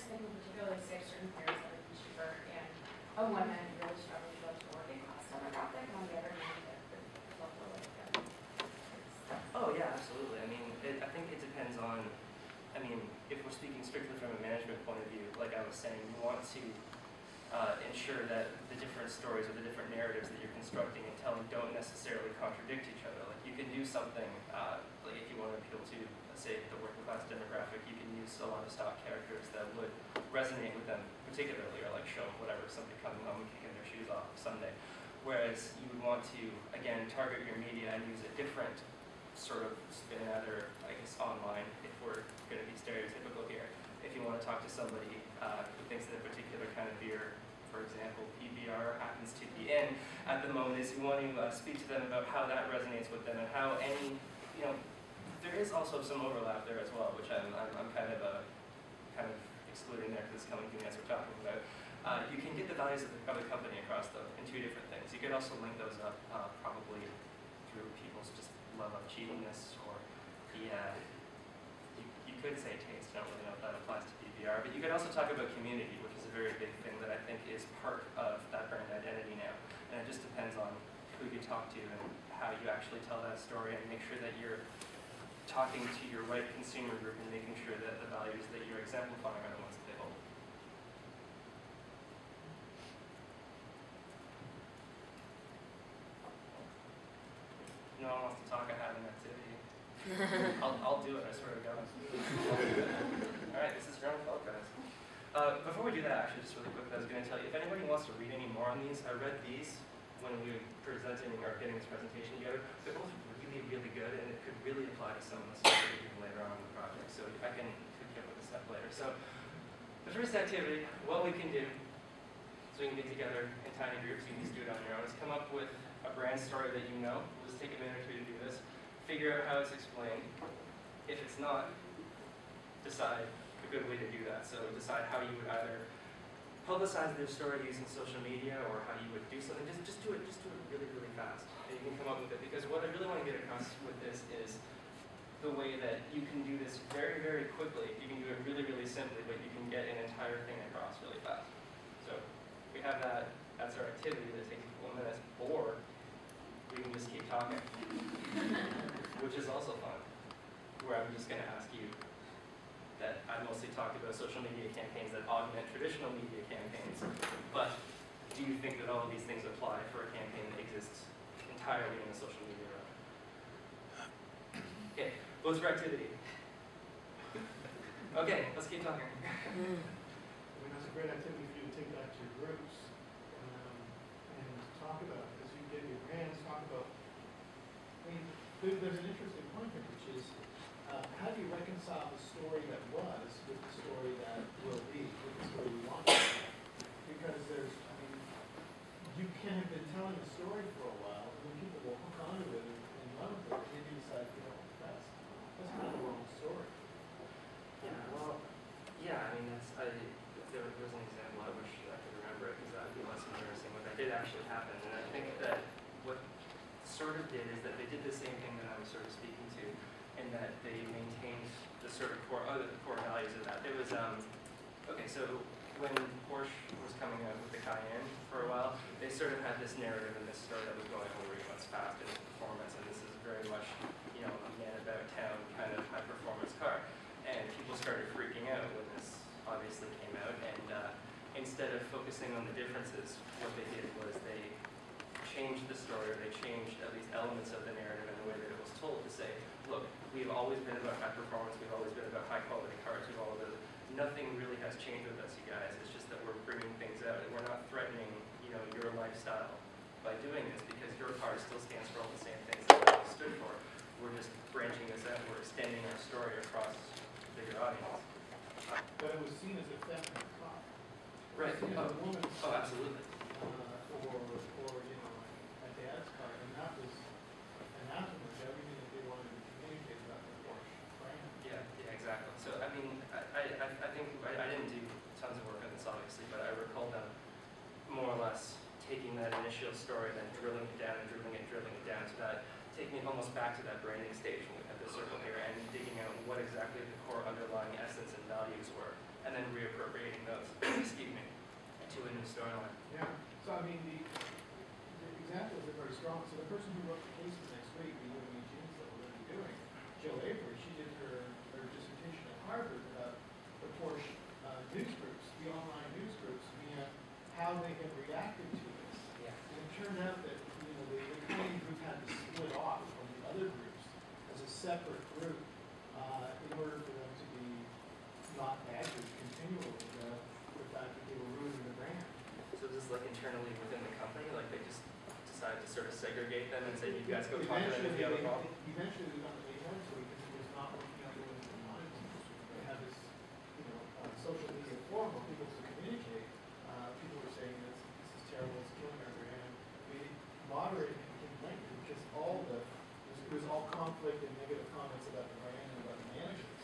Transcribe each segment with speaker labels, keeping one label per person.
Speaker 1: I can particularly say certain players that are cheaper, and on one hand, you really struggle to go to working class demographic, and on the other hand, it's also like
Speaker 2: Oh yeah, absolutely. I mean, I think it depends on, I mean, if we're speaking strictly from a management point of view, like I was saying, you want to ensure that the different stories or the different narratives that you're constructing and telling don't necessarily contradict each other. Like you can do something, like if you want to appeal to, let's say, the working class demographic, you can use a lot of stock characters that would resonate with them particularly, or like show whatever, somebody coming home and kicking their shoes off Sunday. Whereas you would want to, again, target your media and use a different sort of spin either, I guess, online, if we're going to be stereotypical here. If you want to talk to somebody who thinks that a particular kind of beer, for example, PBR happens to be in at the moment, is you want to speak to them about how that resonates with them and how any, you know, there is also some overlap there as well, which I'm kind of excluding there because it's coming to me as we're talking about. You can get the values of the company across though in two different things. You could also link those up probably through people's just love of cheatiness, or the you could say taste. I don't really know if that applies to PBR, but you could also talk about community, which is a very big thing that I think is part of that brand identity now. And it just depends on who you talk to and how you actually tell that story, and make sure that you're talking to your right consumer group and making sure that the values that you're exemplifying are the ones that they hold. No one wants to talk, I have an activity. I'll do it, I swear to God. Alright, this is your own fault, guys. Before we do that, actually, just really quick, I was going to tell you, if anybody wants to read any more on these, I read these when we were presenting or getting this presentation together. They're both really, really good, and it could really apply to some of the stuff that we do later on in the project. So I can hook you up with the stuff later. So the first activity, what we can do, so we can get together in tiny groups, you can just do it on your own, is come up with a brand story that you know. We'll just take a minute or two to do this. Figure out how it's explained. If it's not, decide a good way to do that. So decide how you would either publicize their story using social media, or how you would do something. Just do it really, really fast. And you can come up with it, because what I really want to get across with this is the way that you can do this very, very quickly. You can do it really, really simply, but you can get an entire thing across really fast. So we have that. That's our activity that takes a couple minutes, or we can just keep talking, which is also fun, where I'm just going to ask you that I mostly talked about social media campaigns that augment traditional media campaigns, but do you think that all of these things apply for a campaign that exists entirely in the social media realm? Okay, what's for activity? Okay, let's keep talking.
Speaker 3: I mean, that's a great activity for you to take back to your groups and talk about, as you get your hands, talk about. I mean, there's an interesting point here, which is how do you reconcile the story that was with the story that will be, with the story you want to be? Because there's, I mean, you can have been telling a story for a while, and then people will hook onto it and love it, and then you decide, you know, that's kind of the wrong story.
Speaker 2: Yeah, well, yeah, I mean, there was an example, I wish I could remember it, because that would be less embarrassing, but that did actually happen, and I think that what sort of did is that they did the same thing that I was sort of speaking to, in that they maintained the sort of core values of that. There was, okay, so when Porsche was coming out with the Cayenne for a while, they sort of had this narrative and this story that was going over what's fast and performance, and this is very much, you know, a man about town kind of high performance car. And people started freaking out when this obviously came out, and instead of focusing on the differences, what they did was they changed the story, or they changed at least elements of the narrative and the way that it was told, to say, look, we've always been about high performance, we've always been about high quality cars, we've always been, nothing really has changed with us, you guys. It's just that we're bringing things out, and we're not threatening, you know, your lifestyle by doing this, because your car still stands for all the same things that it stood for. We're just branching this out, we're extending our story across a bigger audience.
Speaker 3: But it was seen as a feminine car.
Speaker 2: Right.
Speaker 3: Seen as a woman's
Speaker 2: Oh, absolutely.
Speaker 3: or you know, a dad's car, and that was everything that they wanted to communicate about the Porsche brand.
Speaker 2: Yeah, exactly. So, I mean, I think, I didn't do tons of work on this, obviously, but I recall them more or less taking that initial story, then drilling it down and drilling it down to that, taking it almost back to that branding stage when we had the circle here, and digging out what exactly the core underlying essence and values were. and then reappropriating those, excuse me, to a new storyline.
Speaker 3: Yeah, so I mean, the examples are very strong. So the person who wrote the cases next week, the Living in Genes that we're going to be doing, Jill Avery, she did her dissertation at Harvard about the Porsche news groups, the online news groups, and how they have reacted to this.
Speaker 2: Yeah.
Speaker 3: And it turned out that, you know, the Canadian group had to split off from the other groups as a separate group in order for them to be not badgered continually about the fact that they were ruining the brand.
Speaker 2: So this is like internally within the company, like they just decided to sort of segregate them and say, you guys go talk to them if you have a problem?
Speaker 3: Eventually, they got to make one, so because it was not working out the way they wanted to. They had this, you know, social media forum where people could communicate. People were saying this is terrible, it's killing our brand. We moderated and became lengthy because it was all conflict and negative comments about the brand and about the managers.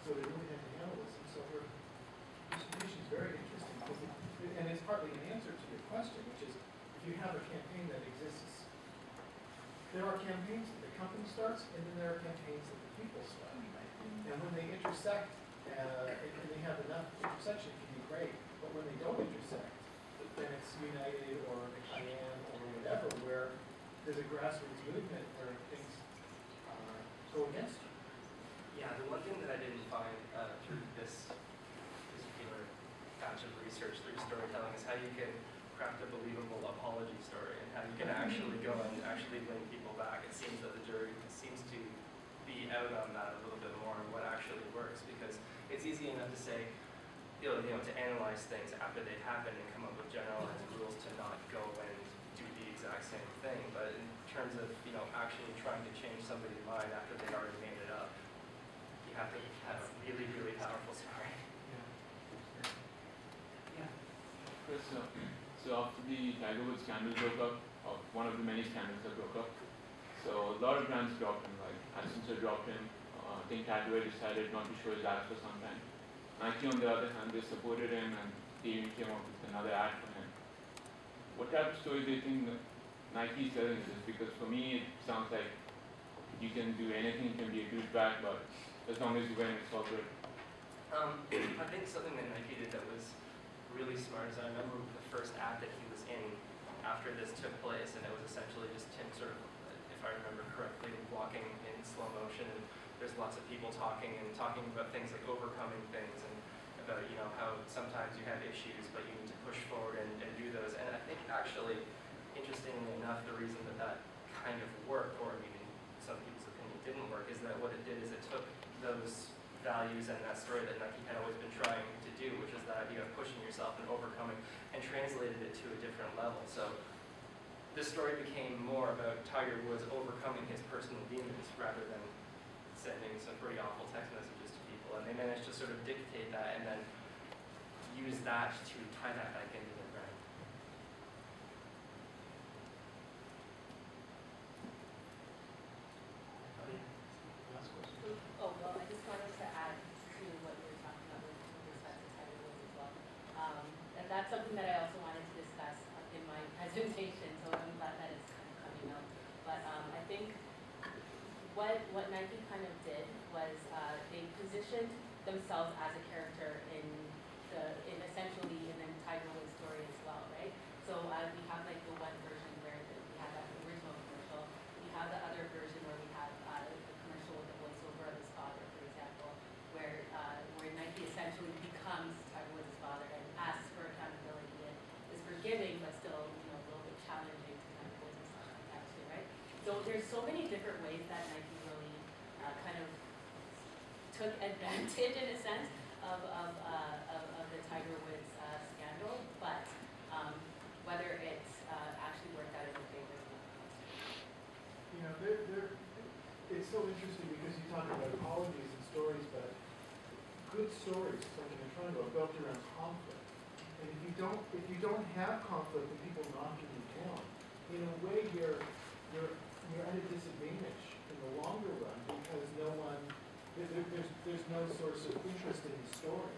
Speaker 3: So they really had to handle this. And so her dissertation is very interesting because and it's partly an answer to your question, which is if you have a campaign that exists, there are campaigns that the company starts, and then there are campaigns that the people start. And when they intersect, and they have enough intersection, it can be great. But when they don't intersect, then it's United or Cayenne or whatever, where there's a grassroots movement where things go against you.
Speaker 2: Yeah, the one thing that I didn't find through this particular batch of research through storytelling is how you can craft a believable apology story and how you can actually go and actually win people back. It seems that the jury seems to be out on that a little bit more and what actually works, because it's easy enough to say, you know, to analyze things after they've happened and come up with generalized rules to not go and do the exact same thing. But in terms of, you know, actually trying to change somebody's mind after they've already made it up, you have to have a really, really powerful story. Yeah.
Speaker 4: Chris, so after the Tiger Woods scandal broke up, or one of the many scandals that broke up, so a lot of brands dropped him, like Accenture dropped him. I think Cadwell decided not to show his ads for some time. Nike, on the other hand, they supported him and they even came up with another ad for him. What type of story do you think that Nike is selling this? Because for me, it sounds like you can do anything, you can be a douchebag, but as long as you win, it's all good.
Speaker 2: I think something that Nike did that was really smart is I remember the first ad that he was in after this took place, and it was essentially just Tim sort of, if I remember correctly, walking in slow motion, and there's lots of people talking about things like overcoming things and about, you know, how sometimes you have issues but you need to push forward and do those. And I think actually, interestingly enough, the reason that kind of worked, or I mean in some people's opinion didn't work, is that what it did is it took those values and that story that Nike had always been trying to do, which is that idea of pushing yourself and overcoming, and translated it to a different level. So this story became more about Tiger Woods overcoming his personal demons rather than sending some pretty awful text messages to people. And they managed to sort of dictate that and then use that to tie that back into their brand.
Speaker 3: Last question.
Speaker 5: Oh, well, I just wanted to add to what you were talking about with respect to Tiger Woods as well. And that's something that I also wanted to discuss in my presentation, so I'm glad that it's kind of coming out. But I think what Nike kind of did was they positioned themselves as a character in essentially in the Tiger Woods story as well, right? So we have like the one version where we have that original commercial. We have the other version where we have the commercial with the voiceover of his father, for example, where Nike essentially becomes Tiger Woods' father and asks for accountability and is forgiving, but still, you know, a little bit challenging to kind of hold himself like that too, right? So there's so many different ways that Nike really kind of took advantage, in a sense, of the Tiger Woods scandal, but whether it's actually worked out in their favor or not.
Speaker 3: You know, it's so interesting because you talk about apologies and stories, but good stories, like in Toronto, are built around conflict. And if you don't have conflict and people knocking you down, in a way you're at a disadvantage in the longer run because there's no source of interest in the story.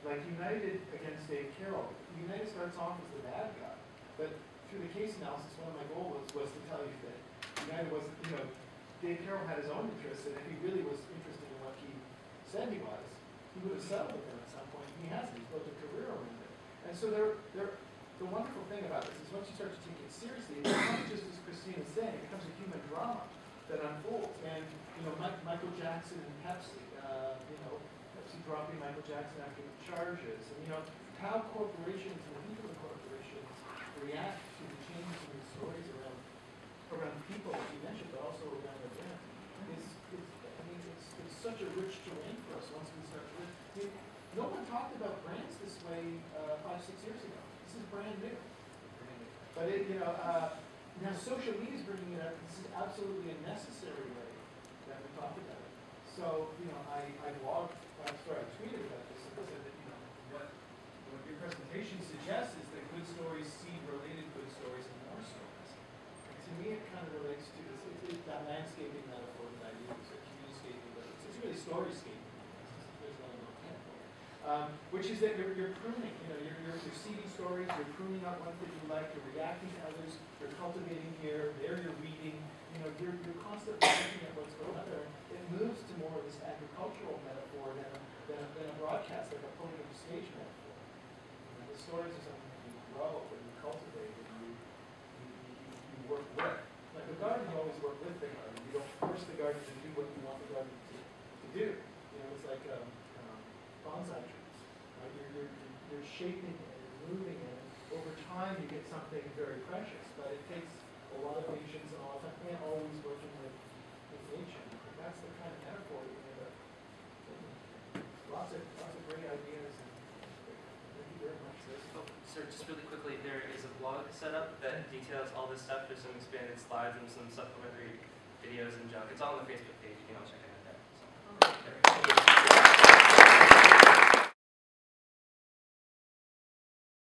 Speaker 3: Like United against Dave Carroll, United starts off as the bad guy, but through the case analysis, one of my goals was to tell you that United wasn't, Dave Carroll had his own interests, and if he really was interested in what he said he was, he would have settled with them at some point. He hasn't. He's built a career around it. And so the wonderful thing about this is once you start to take it seriously, it becomes just as Christine was saying, it becomes a human drama that unfolds. And, you know, Michael Jackson and Pepsi, Pepsi dropping Michael Jackson after the charges. And, you know, how corporations and the people of corporations react to the changes in the stories around people, as you mentioned, but also around their brand. It's such a rich terrain for us once we start to live. I mean, no one talked about brands this way 5-6 years ago. This is brand new. But now social media is bringing it up. This is absolutely a necessary way that we talk about it. So, I tweeted about this and said that, what your presentation suggests is that good stories seed related good stories and more stories. And to me, it kind of relates to this, it's that landscaping metaphor that I use, or communiscaping, but it's really storyscaping. There's no metaphor. Which is that you're pruning, you're seeding stories, you're pruning out ones that you like, you're reacting to others, you're cultivating here, there you're weeding, you're constantly looking at what's going on there. It moves to more of this agricultural metaphor than a broadcast, like a podium stage metaphor. The stories are something that you grow and you cultivate and you work with. Like a garden, you always work with the garden. You don't force the garden to do what you want the garden to do. It's like bonsai trees. Right? You're shaping it and moving it. Over time, you get something very precious, but it takes a lot of patience and all that. And always working with nature. That's the kind of metaphor you end up. Lots of great ideas. Thank you very much.
Speaker 2: Oh, sir, just really quickly, there is a blog set up that details all this stuff. There's some expanded slides and some supplementary videos and junk. It's all on the Facebook page. You can all check it out there. So, there we go.